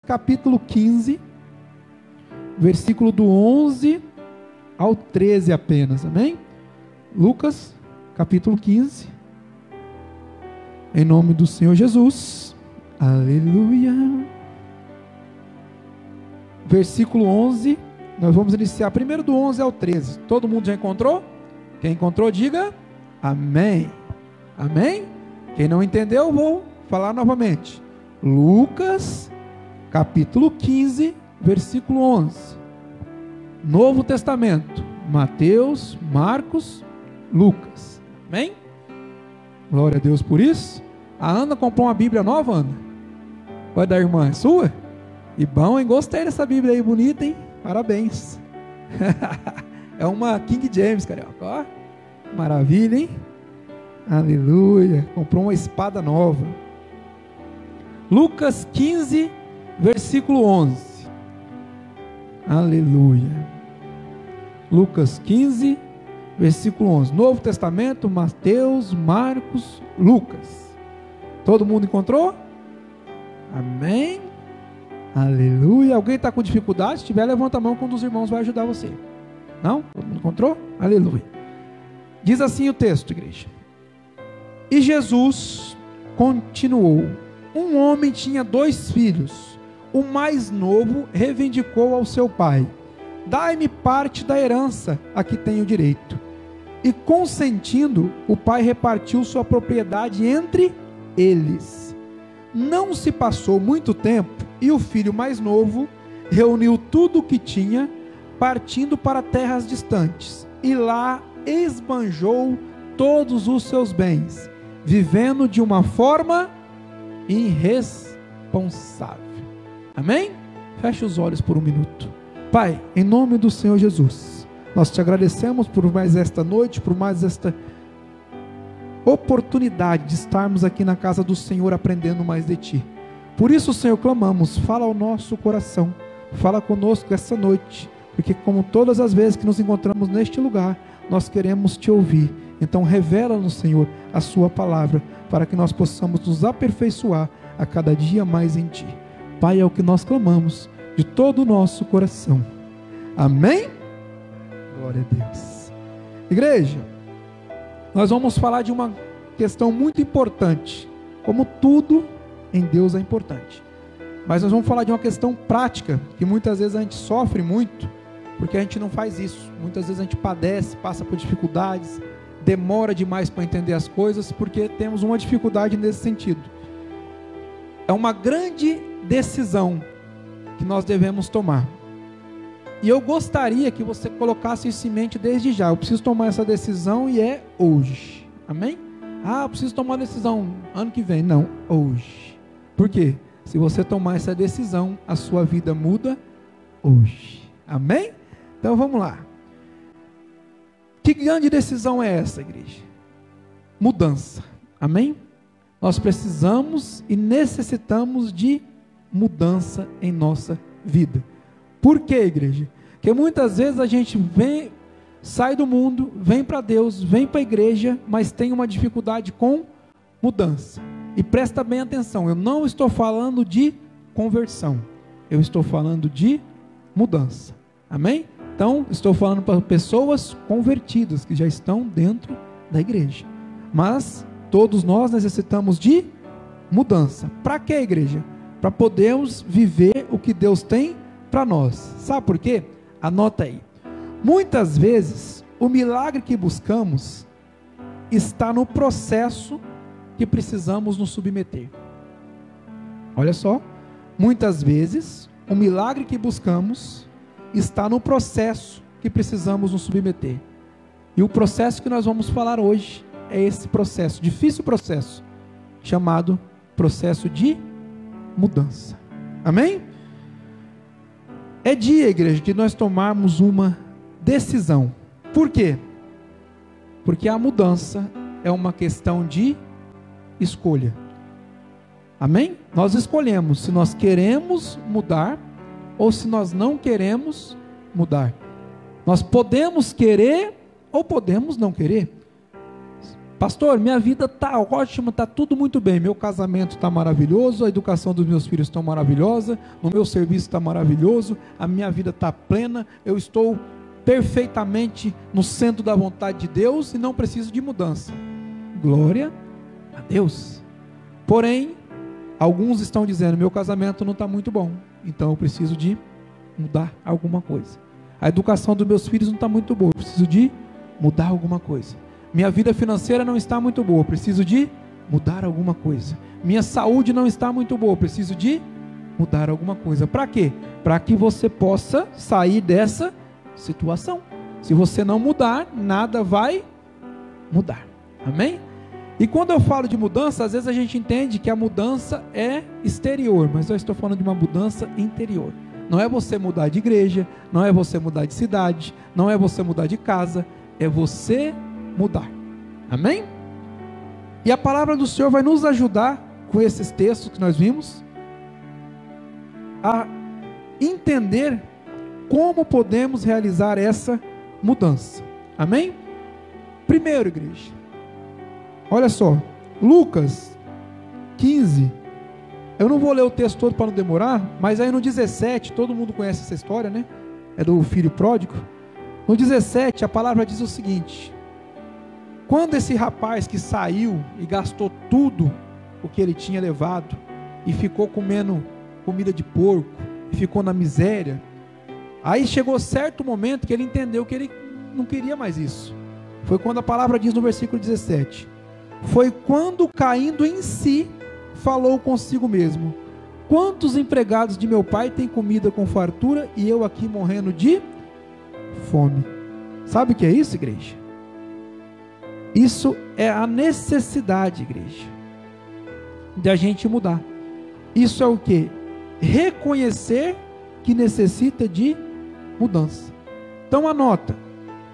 capítulo 15, versículo do 11 ao 13 apenas, amém? Lucas, capítulo 15, em nome do Senhor Jesus, aleluia. Versículo 11, nós vamos iniciar primeiro do 11 ao 13, todo mundo já encontrou? Quem encontrou, diga amém, amém? Quem não entendeu, vou falar novamente. Lucas, capítulo 15, versículo 11, Novo Testamento, Mateus, Marcos, Lucas, amém? Glória a Deus por isso. A Ana comprou uma Bíblia nova, Ana? Vai da irmã, é sua? E bom, hein? Gostei dessa Bíblia aí, bonita, hein? Parabéns. É uma King James, carioca, ó, maravilha, hein? Aleluia, comprou uma espada nova. Lucas 15, versículo 11, aleluia. Lucas 15, versículo 11, Novo Testamento, Mateus, Marcos, Lucas. Todo mundo encontrou? Amém? Aleluia. Alguém está com dificuldade? Se tiver, levanta a mão que um dos irmãos vai ajudar você. Não? Todo mundo encontrou? Aleluia. Diz assim o texto, igreja. E Jesus continuou: um homem tinha 2 filhos. O mais novo reivindicou ao seu pai: dai-me parte da herança a que tenho direito. E consentindo, o pai repartiu sua propriedade entre eles. Não se passou muito tempo, e o filho mais novo reuniu tudo o que tinha, partindo para terras distantes, e lá esbanjou todos os seus bens, vivendo de uma forma irresponsável. Amém? Feche os olhos por um minuto. Pai, em nome do Senhor Jesus, nós te agradecemos por mais esta noite, por mais esta oportunidade de estarmos aqui na casa do Senhor aprendendo mais de Ti. Por isso, Senhor, clamamos, fala ao nosso coração, fala conosco essa noite, porque como todas as vezes que nos encontramos neste lugar, nós queremos Te ouvir. Então revela-nos, Senhor, a Sua palavra, para que nós possamos nos aperfeiçoar a cada dia mais em Ti. Pai, é o que nós clamamos de todo o nosso coração. Amém? Glória a Deus. Igreja, nós vamos falar de uma questão muito importante. Como tudo em Deus é importante. Mas nós vamos falar de uma questão prática, que muitas vezes a gente sofre muito, porque a gente não faz isso. Muitas vezes a gente padece, passa por dificuldades, demora demais para entender as coisas, porque temos uma dificuldade nesse sentido. É uma grande decisão que nós devemos tomar. E eu gostaria que você colocasse isso em mente desde já. Eu preciso tomar essa decisão e é hoje. Amém? Ah, eu preciso tomar a decisão ano que vem. Não, hoje. Por quê? Se você tomar essa decisão, a sua vida muda hoje. Amém? Então vamos lá. Que grande decisão é essa, igreja? Mudança. Amém? Nós precisamos e necessitamos de mudança em nossa vida. Por quê, igreja? Porque muitas vezes a gente sai do mundo, vem para Deus, vem para a igreja, mas tem uma dificuldade com mudança. E presta bem atenção, eu não estou falando de conversão, eu estou falando de mudança. Amém? Então, estou falando para pessoas convertidas, que já estão dentro da igreja. Mas todos nós necessitamos de mudança. Para quê, igreja? Para podermos viver o que Deus tem para nós. Sabe por quê? Anota aí. Muitas vezes, o milagre que buscamos está no processo que precisamos nos submeter. Olha só. Muitas vezes, o milagre que buscamos está no processo que precisamos nos submeter. E o processo que nós vamos falar hoje é esse processo, difícil processo, chamado processo de mudança. Amém? É dia, igreja, de nós tomarmos uma decisão. Por quê? Porque a mudança é uma questão de escolha. Amém? Nós escolhemos se nós queremos mudar ou se nós não queremos mudar. Nós podemos querer ou podemos não querer. Pastor, minha vida está ótima, está tudo muito bem, meu casamento está maravilhoso, a educação dos meus filhos está maravilhosa, no meu serviço está maravilhoso, a minha vida está plena, eu estou perfeitamente no centro da vontade de Deus e não preciso de mudança. Glória a Deus. Porém, alguns estão dizendo, meu casamento não está muito bom, então eu preciso de mudar alguma coisa. A educação dos meus filhos não está muito boa, eu preciso de mudar alguma coisa. Minha vida financeira não está muito boa, preciso de mudar alguma coisa. Minha saúde não está muito boa, preciso de mudar alguma coisa. Para quê? Para que você possa sair dessa situação. Se você não mudar, nada vai mudar. Amém? E quando eu falo de mudança, às vezes a gente entende que a mudança é exterior, mas eu estou falando de uma mudança interior. Não é você mudar de igreja, não é você mudar de cidade, não é você mudar de casa, é você mudar. Amém? E a palavra do Senhor vai nos ajudar com esses textos que nós vimos a entender como podemos realizar essa mudança. Amém? Primeiro, igreja, olha só, Lucas 15, eu não vou ler o texto todo para não demorar, mas aí no 17, todo mundo conhece essa história, né? É do filho pródigo. No 17, a palavra diz o seguinte: quando esse rapaz que saiu e gastou tudo o que ele tinha levado e ficou comendo comida de porco e ficou na miséria, aí chegou certo momento que ele entendeu que ele não queria mais isso. Foi quando a palavra diz no versículo 17: foi quando, caindo em si, falou consigo mesmo: quantos empregados de meu pai têm comida com fartura e eu aqui morrendo de fome? Sabe o que é isso, igreja? Isso é a necessidade, igreja, de a gente mudar. Isso é o que? Reconhecer que necessita de mudança. Então anota,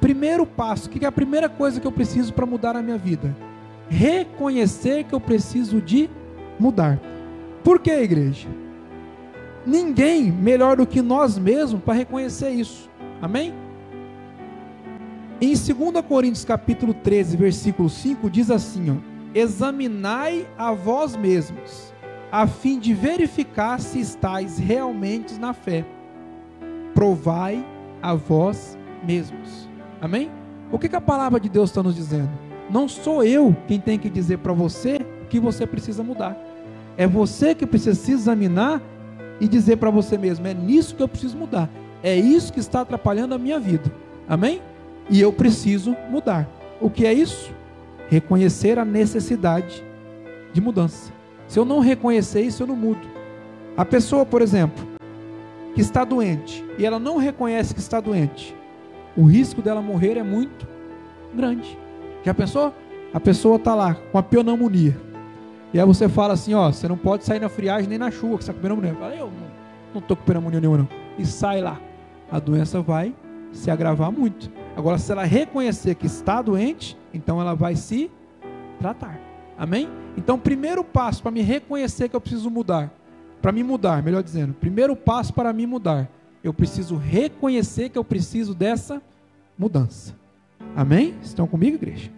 primeiro passo, o que é a primeira coisa que eu preciso para mudar a minha vida? Reconhecer que eu preciso de mudar. Por que, igreja? Ninguém melhor do que nós mesmos para reconhecer isso. Amém? Em 2 Coríntios capítulo 13, versículo 5, diz assim, ó: examinai a vós mesmos, a fim de verificar se estáis realmente na fé. Provai a vós mesmos. Amém? O que a palavra de Deus está nos dizendo? Não sou eu quem tem que dizer para você que você precisa mudar. É você que precisa se examinar e dizer para você mesmo: é nisso que eu preciso mudar. É isso que está atrapalhando a minha vida. Amém? E eu preciso mudar. O que é isso? Reconhecer a necessidade de mudança. Se eu não reconhecer isso, eu não mudo. A pessoa, por exemplo, que está doente e ela não reconhece que está doente, o risco dela morrer é muito grande. Já pensou? A pessoa está lá com a pneumonia e aí você fala assim: ó, você não pode sair na friagem nem na chuva que você está com pneumonia. Fala: eu não estou com pneumonia nenhuma não. E sai lá. A doença vai se agravar muito. Agora, se ela reconhecer que está doente, então ela vai se tratar. Amém? Então, primeiro passo para me reconhecer que eu preciso mudar, para me mudar, melhor dizendo, primeiro passo para me mudar, eu preciso reconhecer que eu preciso dessa mudança. Amém? Estão comigo, igreja?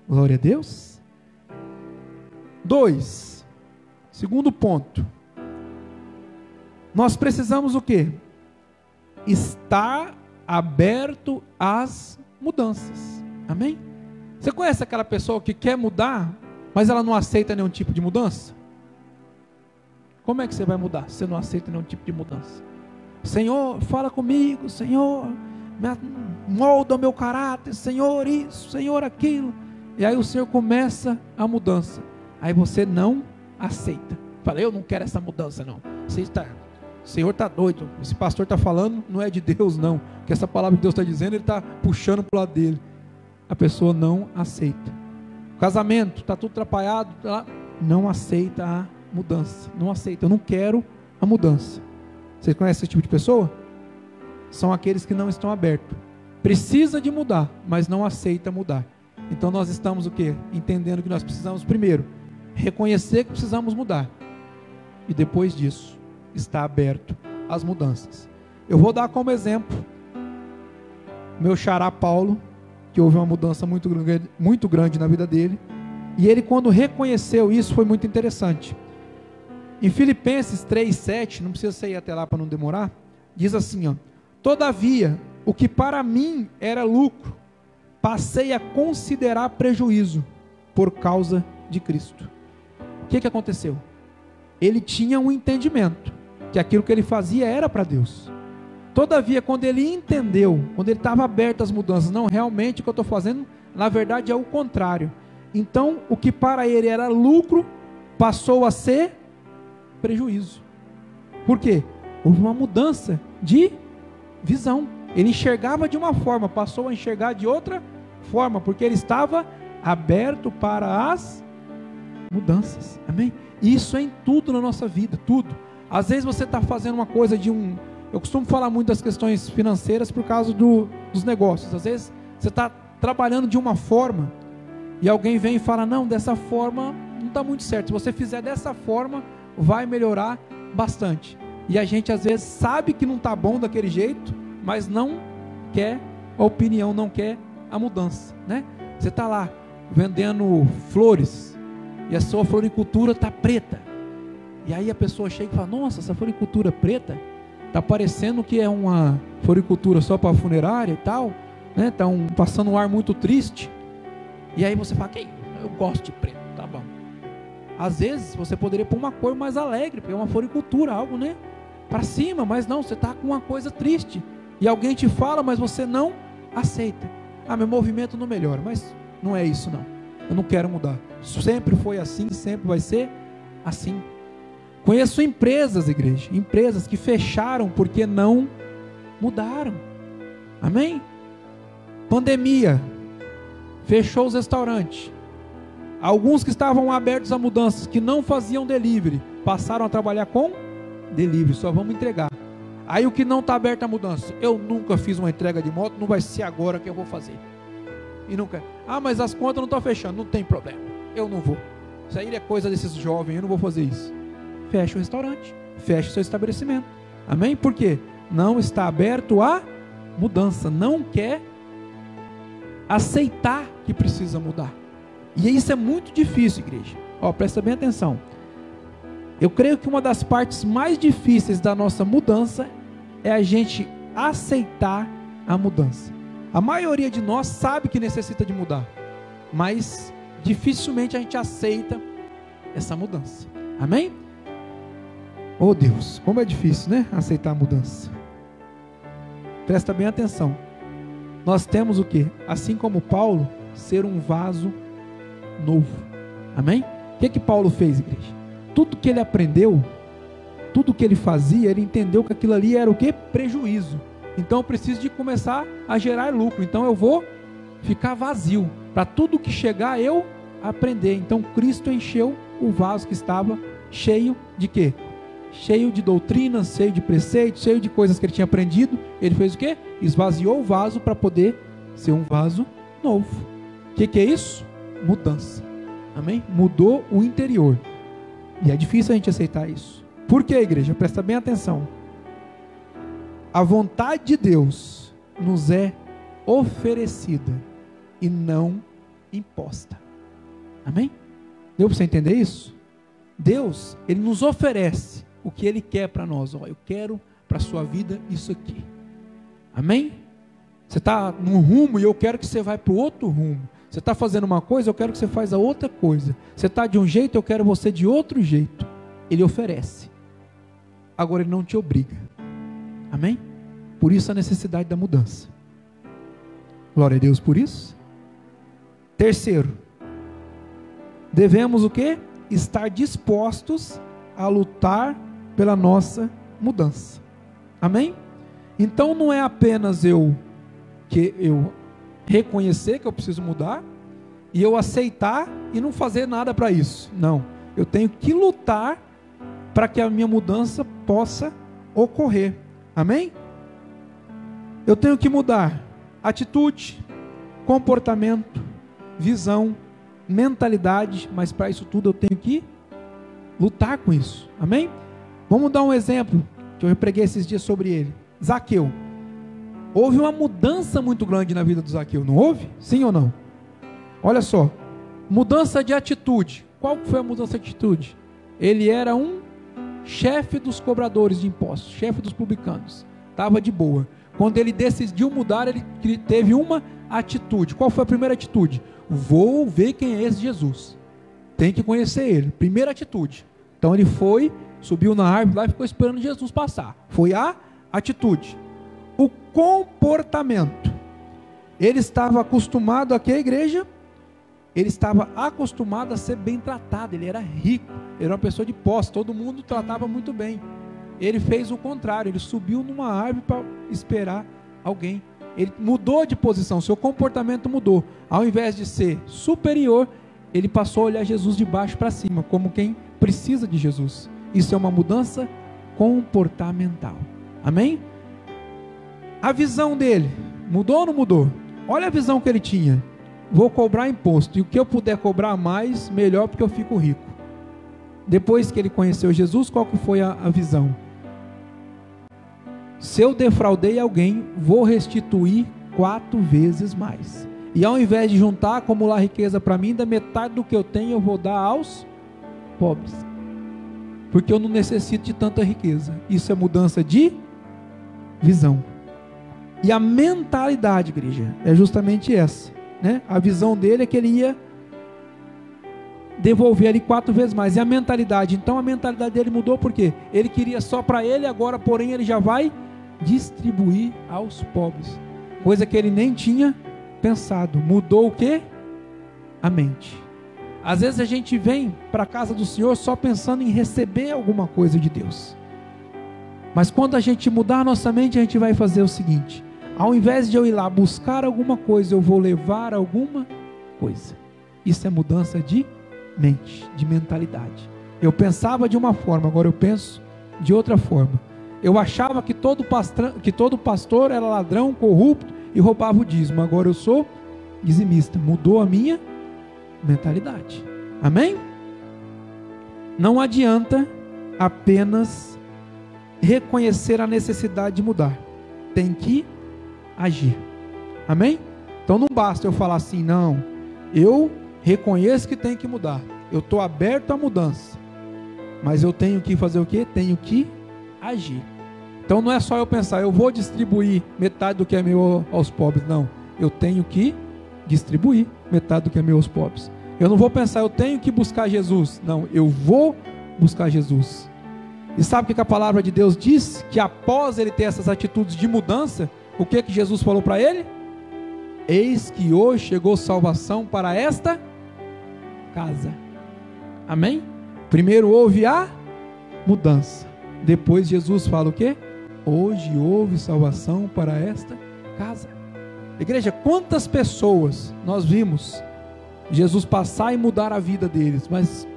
Glória a Deus. 2. Segundo ponto. Nós precisamos o quê? Estar aberto às mudanças. Amém? Você conhece aquela pessoa que quer mudar, mas ela não aceita nenhum tipo de mudança? Como é que você vai mudar se você não aceita nenhum tipo de mudança? Senhor, fala comigo, Senhor, molda o meu caráter, Senhor isso, Senhor aquilo. E aí o Senhor começa a mudança. Aí você não aceita. Fala: eu não quero essa mudança não. O Senhor está doido, esse pastor está falando, não é de Deus não, que essa palavra que Deus está dizendo, ele está puxando para o lado dele. A pessoa não aceita. O casamento está tudo atrapalhado, não aceita a mudança, não aceita, eu não quero a mudança. Vocês conhecem esse tipo de pessoa? São aqueles que não estão abertos, precisa de mudar, mas não aceita mudar. Então nós estamos o quê? Entendendo que nós precisamos primeiro reconhecer que precisamos mudar, e depois disso está aberto às mudanças. Eu vou dar como exemplo meu xará Paulo, que houve uma mudança muito grande na vida dele, E ele, quando reconheceu isso, foi muito interessante. Em Filipenses 3:7, não precisa você ir até lá para não demorar, diz assim, ó: todavia, o que para mim era lucro, passei a considerar prejuízo por causa de Cristo. O que aconteceu? Ele tinha um entendimento que aquilo que ele fazia era para Deus. Todavia, quando ele entendeu, quando ele estava aberto às mudanças, não, realmente o que eu estou fazendo, na verdade é o contrário. Então, o que para ele era lucro, passou a ser prejuízo. Por quê? Houve uma mudança de visão. Ele enxergava de uma forma, passou a enxergar de outra forma, porque ele estava aberto para as mudanças. Amém? Isso é em tudo na nossa vida, tudo. Às vezes você está fazendo uma coisa eu costumo falar muito das questões financeiras por causa dos negócios. Às vezes você está trabalhando de uma forma e alguém vem e fala, não, dessa forma não está muito certo. Se você fizer dessa forma, vai melhorar bastante. E a gente às vezes sabe que não está bom daquele jeito, mas não quer a opinião, não quer a mudança, né? Você está lá vendendo flores e a sua floricultura está preta. E aí a pessoa chega e fala, nossa, essa floricultura preta está parecendo que é uma floricultura só para funerária e tal, né? Está passando um ar muito triste. E aí você fala, eu gosto de preto, tá bom. Às vezes você poderia pôr uma cor mais alegre, porque é uma floricultura, algo, né, para cima, mas não, você está com uma coisa triste. E alguém te fala, mas você não aceita. Ah, meu movimento não melhora, mas não é isso não. Eu não quero mudar. Sempre foi assim, sempre vai ser assim. Conheço empresas, igreja, empresas que fecharam porque não mudaram. Amém? Pandemia, fechou os restaurantes. Alguns que estavam abertos a mudanças, que não faziam delivery, passaram a trabalhar com delivery, só vamos entregar. Aí o que não está aberto a mudança, eu nunca fiz uma entrega de moto, não vai ser agora que eu vou fazer. E nunca, mas as contas não estão fechando, não tem problema, eu não vou. Isso aí é coisa desses jovens, eu não vou fazer isso. Fecha o restaurante, fecha o seu estabelecimento. Amém? Por quê? Não está aberto a mudança, não quer aceitar que precisa mudar. E isso é muito difícil, igreja. Presta bem atenção. Eu creio que uma das partes mais difíceis da nossa mudança é a gente aceitar a mudança. A maioria de nós sabe que necessita de mudar, mas dificilmente a gente aceita essa mudança. Amém? Oh Deus, como é difícil, né? Aceitar a mudança. Presta bem atenção. Nós temos o quê? Assim como Paulo, ser um vaso novo. Amém? O que Paulo fez, igreja? Tudo que ele aprendeu, tudo que ele fazia, ele entendeu que aquilo ali era o quê? Prejuízo. Então eu preciso de começar a gerar lucro. Então eu vou ficar vazio. Para tudo que chegar eu aprender. Então Cristo encheu o vaso que estava cheio de quê? Cheio de doutrinas, cheio de preceitos, cheio de coisas que ele tinha aprendido. Ele fez o quê? Esvaziou o vaso para poder ser um vaso novo. O que é isso? Mudança. Amém? Mudou o interior. E é difícil a gente aceitar isso. Por quê, igreja? Presta bem atenção. A vontade de Deus nos é oferecida e não imposta. Amém? Deu para você entender isso? Deus, Ele nos oferece o que Ele quer para nós. Eu quero para a sua vida isso aqui. Amém? Você está num rumo e eu quero que você vá para o outro rumo. Você está fazendo uma coisa, eu quero que você faça outra coisa. Você está de um jeito, eu quero você de outro jeito. Ele oferece. Agora Ele não te obriga. Amém? Por isso a necessidade da mudança. Glória a Deus por isso. Terceiro, devemos o quê? Estar dispostos a lutar pela nossa mudança. Amém? Então não é apenas eu reconhecer que eu preciso mudar e eu aceitar e não fazer nada para isso. Não, eu tenho que lutar para que a minha mudança possa ocorrer. Amém? Eu tenho que mudar atitude, comportamento, visão, mentalidade, mas para isso tudo eu tenho que lutar com isso. Amém? Vamos dar um exemplo que eu preguei esses dias sobre ele. Zaqueu. Houve uma mudança muito grande na vida do Zaqueu, não houve? Sim ou não? Olha só, Mudança de atitude. Qual foi a mudança de atitude? Ele era um chefe dos cobradores de impostos, chefe dos publicanos. Estava de boa. Quando ele decidiu mudar, ele teve uma atitude. Qual foi a primeira atitude? Vou ver quem é esse Jesus. Tem que conhecer ele. Primeira atitude. Então ele foi, subiu na árvore lá e ficou esperando Jesus passar. Foi a atitude. O comportamento. Ele estava acostumado aqui à igreja. Ele estava acostumado a ser bem tratado. Ele era rico. Ele era uma pessoa de posse. Todo mundo tratava muito bem. Ele fez o contrário. Ele subiu numa árvore para esperar alguém. Ele mudou de posição. Seu comportamento mudou. Ao invés de ser superior, ele passou a olhar Jesus de baixo para cima, como quem precisa de Jesus. Isso é uma mudança comportamental. Amém? A visão dele mudou ou não mudou? Olha a visão que ele tinha. Vou cobrar imposto, e o que eu puder cobrar mais, melhor, porque eu fico rico. Depois que ele conheceu Jesus, qual que foi a visão? Se eu defraudei alguém, vou restituir 4 vezes mais. E ao invés de juntar, acumular riqueza para mim, da metade do que eu tenho eu vou dar aos pobres. Porque eu não necessito de tanta riqueza. Isso é mudança de visão. E a mentalidade, igreja, é justamente essa, né? A visão dele é que ele ia devolver ali 4 vezes mais. E a mentalidade, então a mentalidade dele mudou porque ele queria só para ele, agora porém ele já vai distribuir aos pobres. Coisa que ele nem tinha pensado. Mudou o quê? A mente. Às vezes a gente vem para a casa do Senhor só pensando em receber alguma coisa de Deus. Mas quando a gente mudar a nossa mente, a gente vai fazer o seguinte: ao invés de eu ir lá buscar alguma coisa, eu vou levar alguma coisa. Isso é mudança de mente, de mentalidade. Eu pensava de uma forma, agora eu penso de outra forma. Eu achava que todo pastor era ladrão, corrupto e roubava o dízimo. Agora eu sou dizimista. Mudou a minha mentalidade. Amém? Não adianta apenas reconhecer a necessidade de mudar. Tem que agir. Amém? Então não basta eu falar assim, não, eu reconheço que tem que mudar. Eu estou aberto à mudança. Mas eu tenho que fazer o quê? Tenho que agir. Então não é só eu pensar, eu vou distribuir metade do que é meu aos pobres. Não, eu tenho que distribuir metade do que é meu aos pobres. Eu não vou pensar, eu tenho que buscar Jesus. Não, eu vou buscar Jesus. E sabe o que a palavra de Deus diz? Que após ele ter essas atitudes de mudança, o que Jesus falou para ele? Eis que hoje chegou salvação para esta casa. Amém? Primeiro houve a mudança. Depois Jesus fala o quê? Hoje houve salvação para esta casa. Igreja, quantas pessoas nós vimos Jesus passar e mudar a vida deles, mas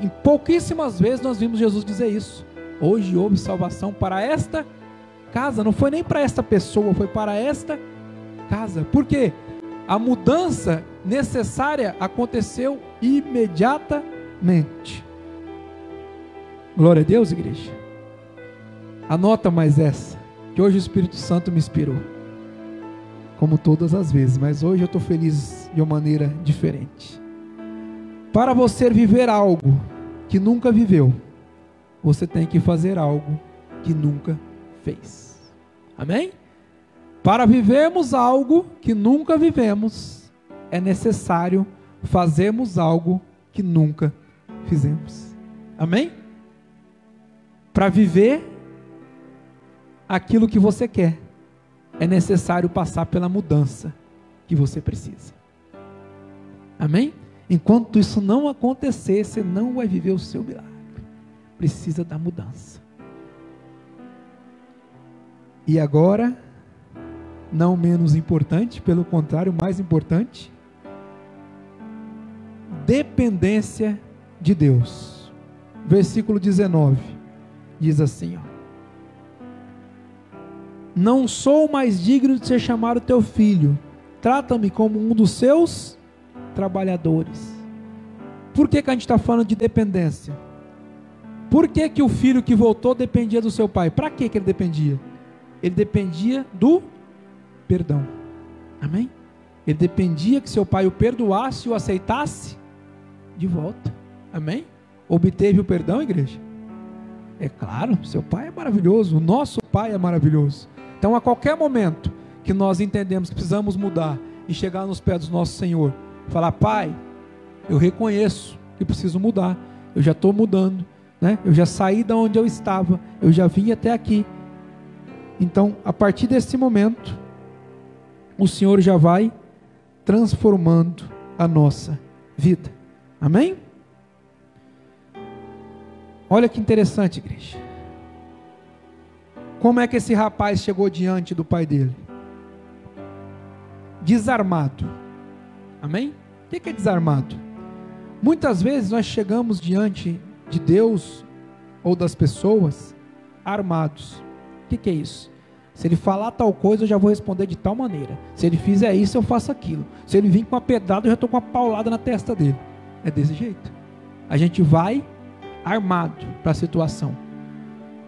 em pouquíssimas vezes nós vimos Jesus dizer isso. Hoje houve salvação para esta casa. Não foi nem para esta pessoa, foi para esta casa. Por quê? A mudança necessária aconteceu imediatamente. Glória a Deus, igreja. Anota mais essa, que hoje o Espírito Santo me inspirou, como todas as vezes, mas hoje eu estou feliz de uma maneira diferente. Para você viver algo que nunca viveu, você tem que fazer algo que nunca fez. Amém? Para vivermos algo que nunca vivemos, é necessário fazermos algo que nunca fizemos. Amém? Para viver aquilo que você quer, é necessário passar pela mudança que você precisa. Amém? Enquanto isso não acontecer, você não vai viver o seu milagre. Precisa da mudança. E agora, não menos importante, pelo contrário, mais importante, dependência de Deus. Versículo 19 diz assim, ó: não sou mais digno de ser chamado teu filho, trata-me como um dos seus trabalhadores. Por que a gente está falando de dependência? Por que o filho que voltou dependia do seu pai? Para que ele dependia? Ele dependia do perdão. Amém? Ele dependia que seu pai o perdoasse e o aceitasse de volta. Amém? Obteve o perdão, igreja? É claro, seu pai é maravilhoso, o nosso pai é maravilhoso. Então, a qualquer momento que nós entendemos que precisamos mudar e chegar nos pés do nosso Senhor, falar: Pai, eu reconheço que preciso mudar, eu já estou mudando, né? Eu já saí da onde eu estava, eu já vim até aqui. Então, a partir desse momento, o Senhor já vai transformando a nossa vida. Amém? Olha que interessante, igreja. Como é que esse rapaz chegou diante do pai dele? Desarmado. Amém? O que é desarmado? Muitas vezes nós chegamos diante de Deus ou das pessoas armados. O que é isso? Se ele falar tal coisa, eu já vou responder de tal maneira. Se ele fizer isso, eu faço aquilo. Se ele vir com uma pedrada, eu já estou com uma paulada na testa dele. É desse jeito. A gente vai armado para a situação.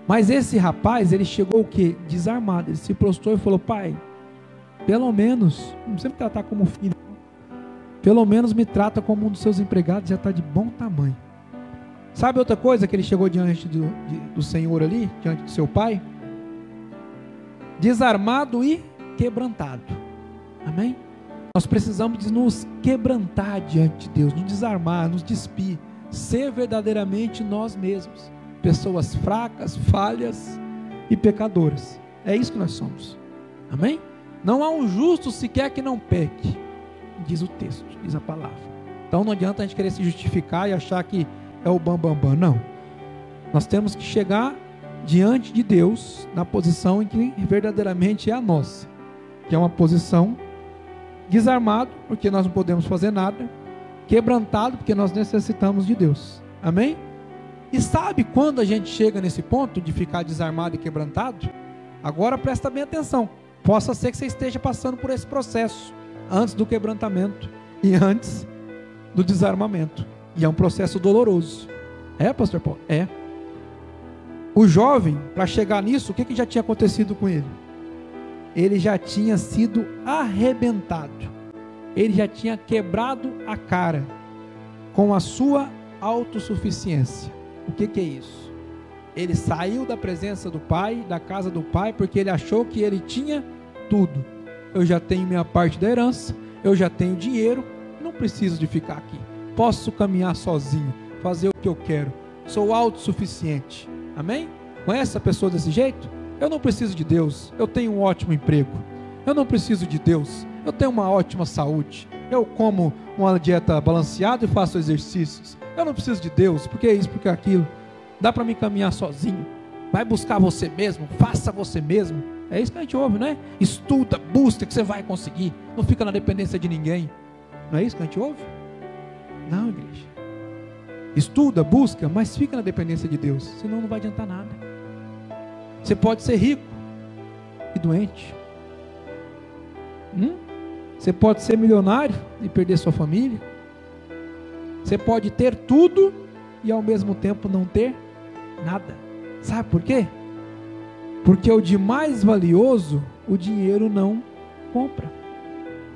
Mas esse rapaz, ele chegou o quê? Desarmado. Ele se prostrou e falou: Pai, pelo menos, não precisa me tratar como filho, pelo menos me trata como um dos seus empregados, já está de bom tamanho. Sabe outra coisa que ele chegou diante do Senhor ali, diante do seu pai? Desarmado e quebrantado. Amém? Nós precisamos de nos quebrantar diante de Deus, nos desarmar, nos despir, ser verdadeiramente nós mesmos, pessoas fracas, falhas e pecadoras. É isso que nós somos. Amém? Não há um justo sequer que não peque, diz o texto, diz a palavra. Então não adianta a gente querer se justificar e achar que é o bambambam, não. Nós temos que chegar diante de Deus na posição em que verdadeiramente é a nossa, que é uma posição desarmado, porque nós não podemos fazer nada, quebrantado, porque nós necessitamos de Deus. Amém? E sabe quando a gente chega nesse ponto de ficar desarmado e quebrantado? Agora presta bem atenção. Possa ser que você esteja passando por esse processo antes do quebrantamento e antes do desarmamento. E é um processo doloroso. É, pastor Paulo? É. O jovem, para chegar nisso, o que já tinha acontecido com ele? Ele já tinha sido arrebentado. Ele já tinha quebrado a cara com a sua autossuficiência. O que é isso? Ele saiu da presença do pai, da casa do pai, porque ele achou que ele tinha tudo. Eu já tenho minha parte da herança, eu já tenho dinheiro, não preciso de ficar aqui. Posso caminhar sozinho, fazer o que eu quero. Sou autossuficiente. Amém? Conhece a pessoa desse jeito? Eu não preciso de Deus, eu tenho um ótimo emprego. Eu não preciso de Deus, eu tenho uma ótima saúde. Eu como uma dieta balanceada e faço exercícios. Eu não preciso de Deus, porque é isso, porque é aquilo. Dá para me caminhar sozinho. Vai buscar você mesmo, faça você mesmo. É isso que a gente ouve, né? Estuda, busca, que você vai conseguir. Não fica na dependência de ninguém. Não é isso que a gente ouve? Não, igreja. Estuda, busca, mas fica na dependência de Deus. Senão não vai adiantar nada. Você pode ser rico e doente. Você pode ser milionário e perder sua família. Você pode ter tudo e ao mesmo tempo não ter nada. Sabe por quê? Porque o de mais valioso, o dinheiro não compra.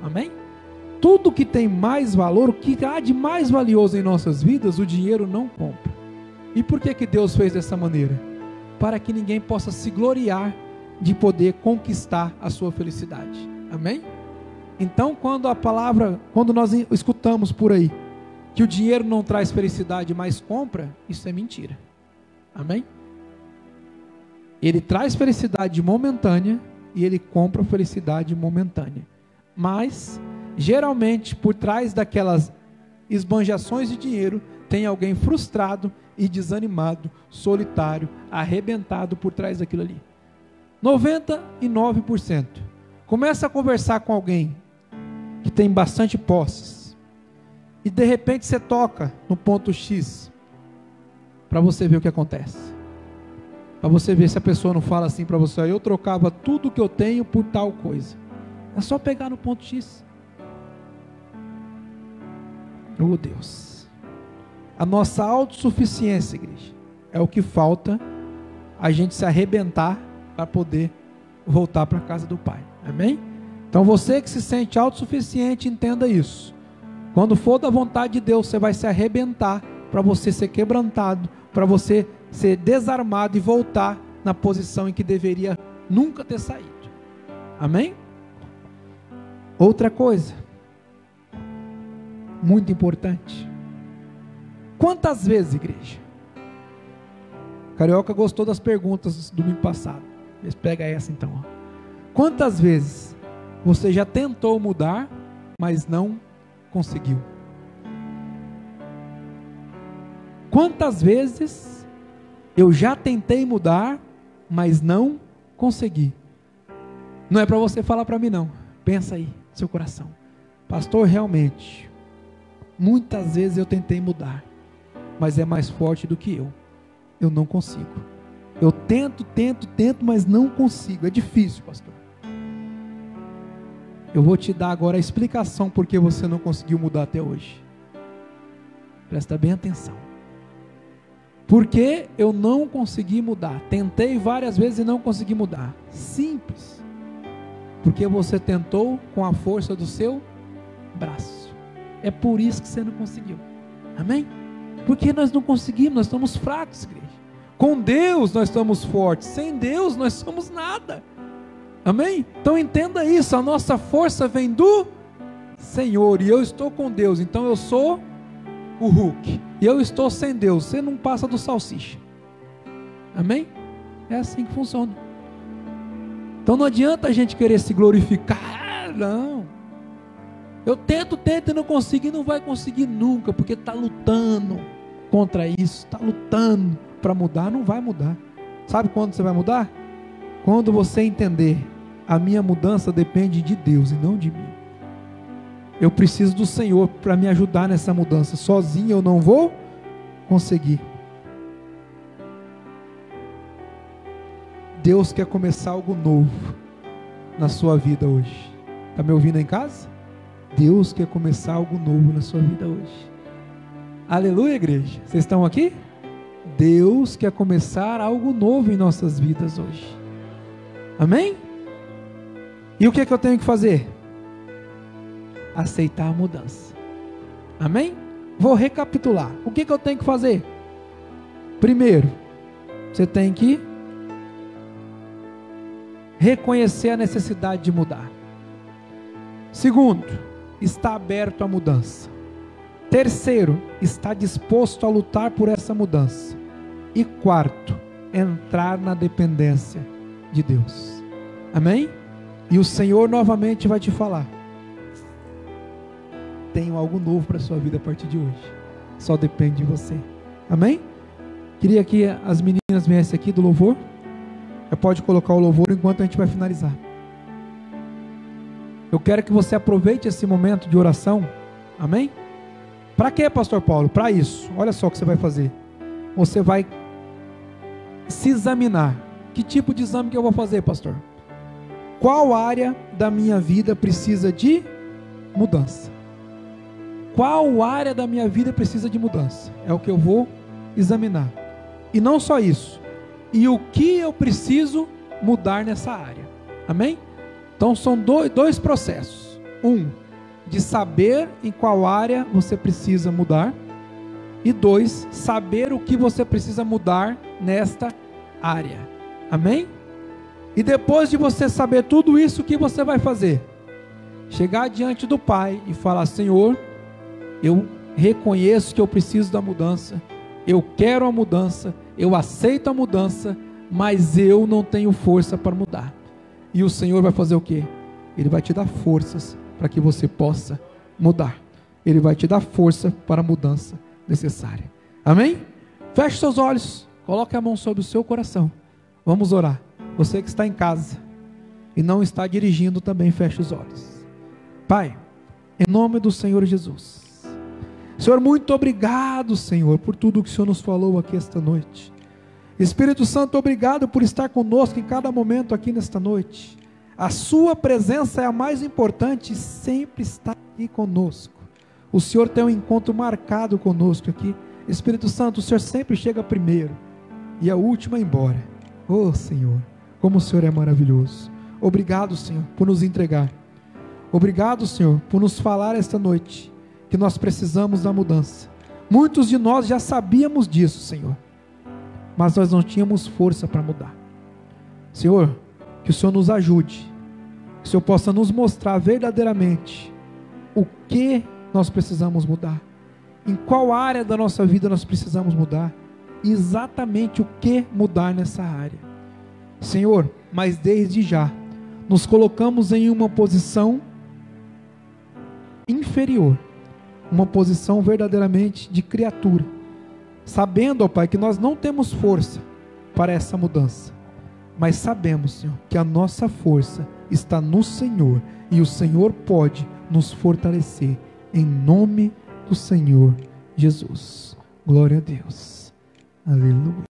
Amém? Tudo que tem mais valor, o que há de mais valioso em nossas vidas, o dinheiro não compra. E por que Deus fez dessa maneira? Para que ninguém possa se gloriar de poder conquistar a sua felicidade. Amém? Então, quando nós escutamos por aí que o dinheiro não traz felicidade, mas compra, isso é mentira. Amém? Ele traz felicidade momentânea e ele compra felicidade momentânea. Mas, geralmente, por trás daquelas esbanjações de dinheiro, tem alguém frustrado e desanimado, solitário, arrebentado por trás daquilo ali. 99%. Começa a conversar com alguém que tem bastante posses e de repente você toca no ponto X para você ver o que acontece. Para você ver se a pessoa não fala assim para você: eu trocava tudo que eu tenho por tal coisa. É só pegar no ponto X. Oh Deus, a nossa autossuficiência, igreja, é o que falta a gente se arrebentar para poder voltar para a casa do Pai. Amém? Então você que se sente autossuficiente, entenda isso. Quando for da vontade de Deus, você vai se arrebentar para você ser quebrantado, para você ser desarmado e voltar na posição em que deveria nunca ter saído. Amém? Outra coisa, muito importante. Quantas vezes, igreja? Carioca gostou das perguntas do domingo passado. Pega essa então. Ó. Quantas vezes você já tentou mudar, mas não conseguiu? Quantas vezes eu já tentei mudar, mas não consegui? Não é para você falar para mim não. Pensa aí, seu coração. Pastor, realmente, muitas vezes eu tentei mudar, mas é mais forte do que eu. Eu não consigo. Eu tento, mas não consigo. É difícil, pastor. Eu vou te dar agora a explicação por que você não conseguiu mudar até hoje. Presta bem atenção. Por que eu não consegui mudar? Tentei várias vezes e não consegui mudar. Simples. Porque você tentou com a força do seu braço. É por isso que você não conseguiu. Amém? Porque nós não conseguimos, nós estamos fracos, igreja. Com Deus nós estamos fortes, sem Deus nós somos nada. Amém? Então entenda isso, a nossa força vem do Senhor, e eu estou com Deus, então eu sou o Hulk, e eu estou sem Deus, você não passa do salsicha. Amém? É assim que funciona. Então não adianta a gente querer se glorificar, não. Eu tento e não consigo, e não vai conseguir nunca, porque está lutando contra isso, está lutando para mudar, não vai mudar. Sabe quando você vai mudar? Quando você entender, a minha mudança depende de Deus e não de mim. Eu preciso do Senhor para me ajudar nessa mudança, sozinho eu não vou conseguir. Deus quer começar algo novo na sua vida hoje. Está me ouvindo em casa? Deus quer começar algo novo na sua vida hoje. Aleluia, igreja. Vocês estão aqui? Deus quer começar algo novo em nossas vidas hoje. Amém? E o que é que eu tenho que fazer? Aceitar a mudança. Amém? Vou recapitular. O que é que eu tenho que fazer? Primeiro, você tem que reconhecer a necessidade de mudar. Segundo, está aberto à mudança. Terceiro, está disposto a lutar por essa mudança. E quarto, entrar na dependência de Deus. Amém? E o Senhor novamente vai te falar: tenho algo novo para a sua vida a partir de hoje. Só depende de você. Amém? Queria que as meninas viessem aqui do louvor. Pode colocar o louvor enquanto a gente vai finalizar. Eu quero que você aproveite esse momento de oração. Amém? Para quê, pastor Paulo? Para isso. Olha só o que você vai fazer. Você vai se examinar. Que tipo de exame que eu vou fazer, pastor? Qual área da minha vida precisa de mudança? Qual área da minha vida precisa de mudança? É o que eu vou examinar. E não só isso. E o que eu preciso mudar nessa área? Amém? Então são dois processos. Um, de saber em qual área você precisa mudar. E dois, saber o que você precisa mudar nesta área. Amém? E depois de você saber tudo isso, o que você vai fazer? Chegar diante do Pai e falar: Senhor, eu reconheço que eu preciso da mudança, eu quero a mudança, eu aceito a mudança, mas eu não tenho força para mudar. E o Senhor vai fazer o quê? Ele vai te dar forças para que você possa mudar. Ele vai te dar força para a mudança necessária. Amém? Feche seus olhos, coloque a mão sobre o seu coração. Vamos orar. Você que está em casa e não está dirigindo também, feche os olhos. Pai, em nome do Senhor Jesus, Senhor, muito obrigado, Senhor, por tudo que o Senhor nos falou aqui esta noite. Espírito Santo, obrigado por estar conosco em cada momento aqui nesta noite. A sua presença é a mais importante e sempre está aqui conosco. O Senhor tem um encontro marcado conosco aqui. Espírito Santo, o Senhor sempre chega primeiro e a última embora. Oh Senhor, como o Senhor é maravilhoso. Obrigado, Senhor, por nos entregar. Obrigado, Senhor, por nos falar esta noite que nós precisamos da mudança. Muitos de nós já sabíamos disso, Senhor, mas nós não tínhamos força para mudar. Senhor, que o Senhor nos ajude, que o Senhor possa nos mostrar verdadeiramente o que nós precisamos mudar, em qual área da nossa vida nós precisamos mudar, exatamente o que mudar nessa área. Senhor, mas desde já, nos colocamos em uma posição inferior, uma posição verdadeiramente de criatura, sabendo, ó Pai, que nós não temos força para essa mudança, mas sabemos, Senhor, que a nossa força está no Senhor, e o Senhor pode nos fortalecer, em nome do Senhor Jesus. Glória a Deus. Aleluia.